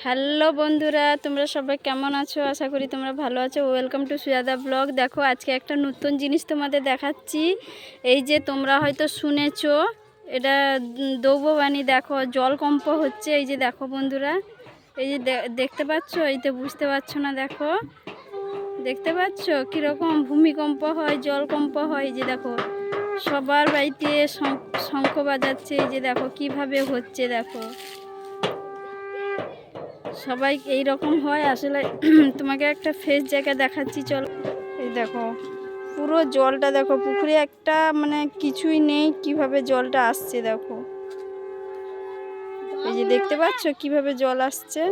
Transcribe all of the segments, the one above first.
Hello বন্ধুরা, তোমরা সবাই কেমন আছো? আশা করি তোমরা ভালো আছো। Welcome to Sujata blog. দেখো আজকে একটা নতুন জিনিস তোমাদের দেখাচ্ছি। এই যে তোমরা হয়তো শুনেছো, এটা দৌববাণী। দেখো জলকম্প হচ্ছে। এই যে দেখো বন্ধুরা, এই যে দেখতে পাচ্ছ, এই তো বুঝতে পারছো না? দেখো দেখতে পাচ্ছ কীরকম ভূমিকম্প হয়, জলকম্প হয়। এই যে দেখো সবার বাড়িতে শঙ্খ বাজাচ্ছে। এই যে দেখো কিভাবে হচ্ছে। দেখো সবাই এই রকম হয় আসলে। তোমাকে একটা ফ্রেশ জায়গা দেখাচ্ছি, চল। এই দেখো পুরো জলটা দেখো, পুকুরে একটা মানে কিছুই নেই, কিভাবে জলটা আসছে দেখো। এই যে দেখতে পাচ্ছ কিভাবে জল আসছে।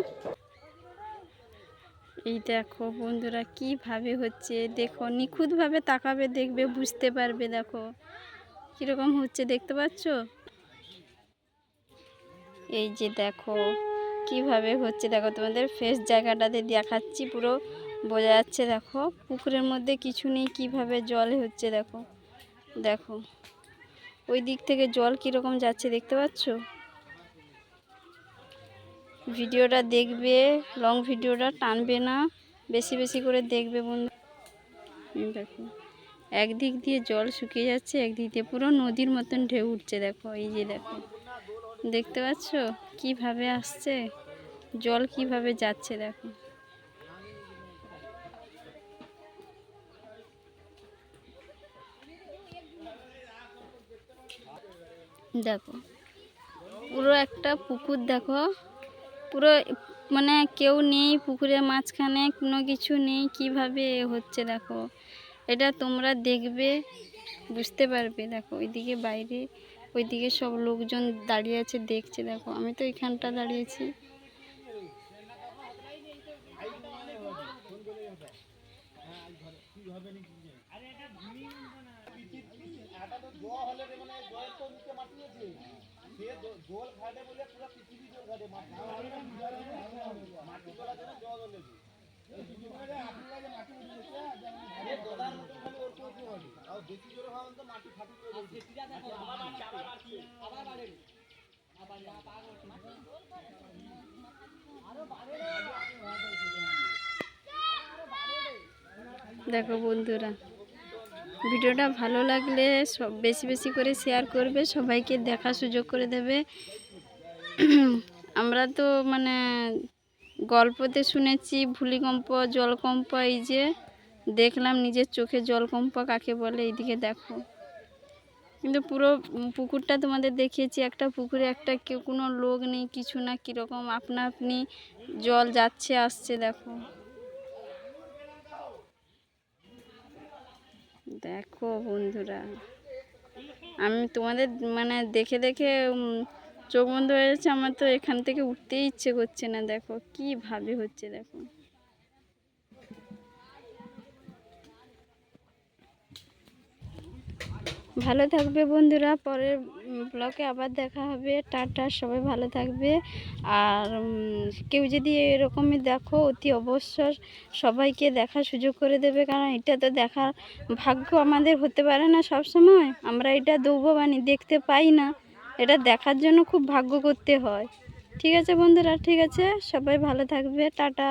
এই দেখো বন্ধুরা কিভাবে হচ্ছে, দেখো নিখুঁতভাবে তাকাবে, দেখবে বুঝতে পারবে। দেখো কীরকম হচ্ছে, দেখতে পাচ্ছ? এই যে দেখো কিভাবে হচ্ছে, দেখো তোমাদের ফ্রেশ জায়গাটাতে দেখাচ্ছি, পুরো বোঝা যাচ্ছে। দেখো পুকুরের মধ্যে কিছু নেই, কিভাবে জল হচ্ছে। দেখো দেখো ওই দিক থেকে জল কীরকম যাচ্ছে, দেখতে পাচ্ছ? ভিডিওটা দেখবে, লং ভিডিওটা টানবে না, বেশি বেশি করে দেখবে বন্ধু। দেখো একদিক দিয়ে জল শুকিয়ে যাচ্ছে, একদিক দিয়ে পুরো নদীর মতন ঢেউ উঠছে। দেখো এই যে দেখো, দেখতে পাচ্ছ কিভাবে আসছে জল, কিভাবে যাচ্ছে। দেখো দেখো পুরো একটা পুকুর, দেখো পুরো মানে কেউ নেই পুকুরের মাঝখানে, কোনো কিছু নেই, কিভাবে হচ্ছে। দেখো এটা তোমরা দেখবে বুঝতে পারবে। দেখো ওইদিকে বাইরে, ওইদিকে সব লোকজন দাঁড়িয়ে আছে, দেখছে। দেখো আমি তো এখানটা দাঁড়িয়েছি। দেখো বন্ধুরা, ভিডিওটা ভালো লাগলে সব বেশি বেশি করে শেয়ার করবে, সবাইকে দেখার সুযোগ করে দেবে। আমরা তো মানে গল্পতে শুনেছি ভূমিকম্প, জলকম্প, এই যে দেখলাম নিজের চোখে জলকম্প কাকে বলে। এইদিকে দেখো, কিন্তু পুরো পুকুরটা তোমাদের দেখিয়েছি। একটা পুকুরে একটা কেউ, কোনো লোক নেই, কিছু না, কীরকম আপনা আপনি জল যাচ্ছে আসছে। দেখো দেখো বন্ধুরা, আমি তোমাদের মানে দেখে দেখে চোখ বন্ধ হয়ে যাচ্ছে। আমার তো এখান থেকে উঠতেই ইচ্ছে করছে না। দেখো কিভাবে হচ্ছে। দেখো ভালো থাকবে বন্ধুরা, পরের ব্লগে আবার দেখা হবে। টাটা, সবাই ভালো থাকবে। আর কেউ যদি এরকমই দেখো, অতি অবশ্য সবাইকে দেখার সুযোগ করে দেবে, কারণ এটা তো দেখার ভাগ্য আমাদের হতে পারে না সব সময়। আমরা এটা দৌববাণী দেখতে পাই না, এটা দেখার জন্য খুব ভাগ্য করতে হয়। ঠিক আছে বন্ধুরা, ঠিক আছে, সবাই ভালো থাকবে। টাটা।